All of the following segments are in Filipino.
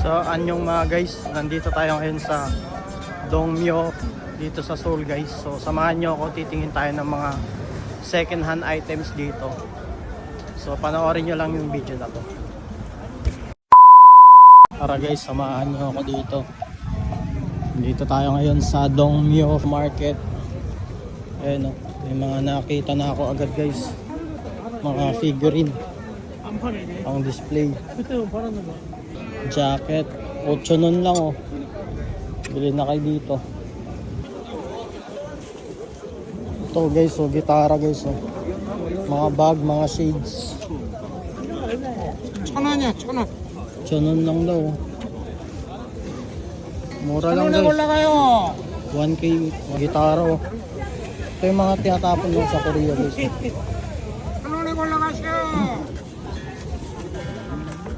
So anyong mga guys, nandito tayo ngayon sa Dongmyo dito sa Seoul guys. So samahan nyo ako, titingin tayo ng mga second hand items dito. So panoorin nyo lang yung video na to. Tara guys, samahan nyo ako dito. Dito tayo ngayon sa Dongmyo Market. Ayun o, may mga nakita na ako agad guys. Mga figurine ang display. Jacket 8 nun lang oh. Bili na kayo dito. Ito guys oh, gitara guys oh. Mga bag, mga shades. 1,000원 lang daw. Mura lang guys. 1K mga gitara oh. Ito yung mga tinatapon lang sa Korea guys.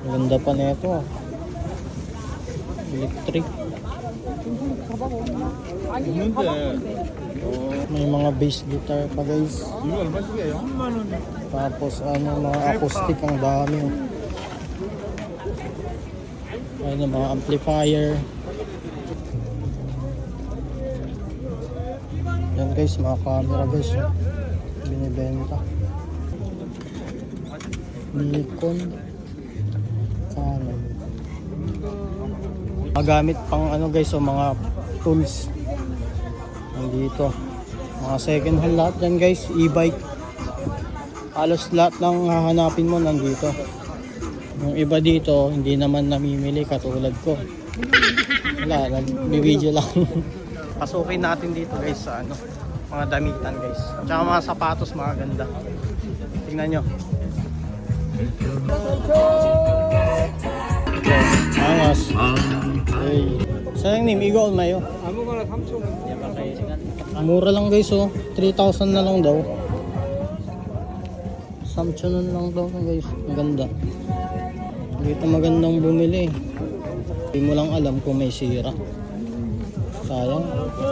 Ganda pa nito. Electric. May mga bass guitar pa guys. Tapos ano, mga acoustic ang dami. Ayun, mga amplifier. Yan guys, mga camera guys. Binibenta. Nikon. Canon. Magamit pang ano guys, so mga tools. Nandito. Mga second hand lahat yan guys, e-bike. Halos lahat ng hahanapin mo nandito. Yung iba dito, hindi naman namimili katulad ko. Wala, nag-video lang. Pasukin natin dito guys sa ano, mga damitan guys. Tsaka mga sapatos, mga ganda. Tingnan nyo. Angas. Hey. Sayang nim, igo mayo. Mura lang guys oh. 3,000 na lang daw. 3,000 lang daw guys. Ang ganda. Dito magandang bumili. Hindi mo lang alam kung may sira. Sayang.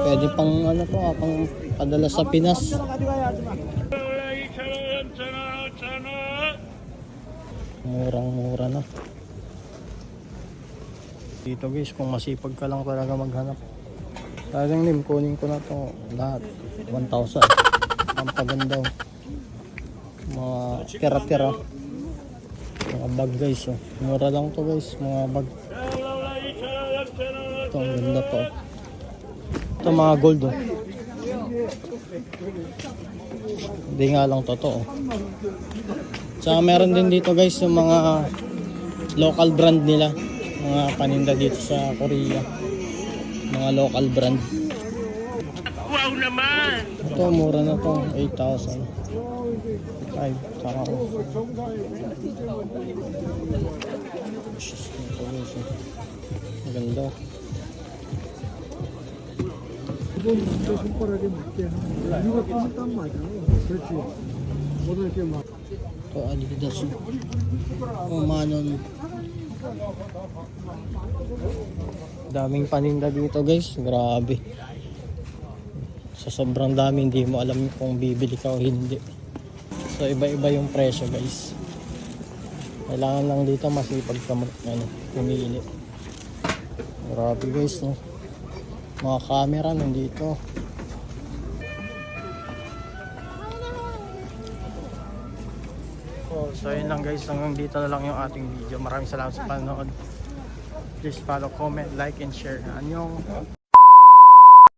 Pwede pang ano to, pang padala sa Pinas. Murang-mura na. Dito guys, kung masipag ka lang talaga maghanap. Talagang nim, kunin ko na to lahat. 1,000. Ang pagandaw. Mga tira-tira. Mga bag guys oh. Mura lang to guys, mga bag. Ito, ang ganda to. Ito mga gold oh. Hindi nga lang totoo. Tsaka meron din dito guys yung mga local brand nila. Mga paninda dito sa Korea. Mga local brand. Wow naman! Ito, mura na to. 8,000. Ay, saka ko. Maganda. Ito, Adidas. Manon. Daming paninda dito guys, grabe. Sa sobrang dami, hindi mo alam kung bibili ka o hindi. So iba-iba yung presyo guys. Kailangan lang dito masipag ka pumili. Grabe guys no. Mga camera nandito. So yun lang guys, hanggang dito na lang yung ating video. Maraming salamat sa panonood. Please follow, comment, like, and share. Annyeong.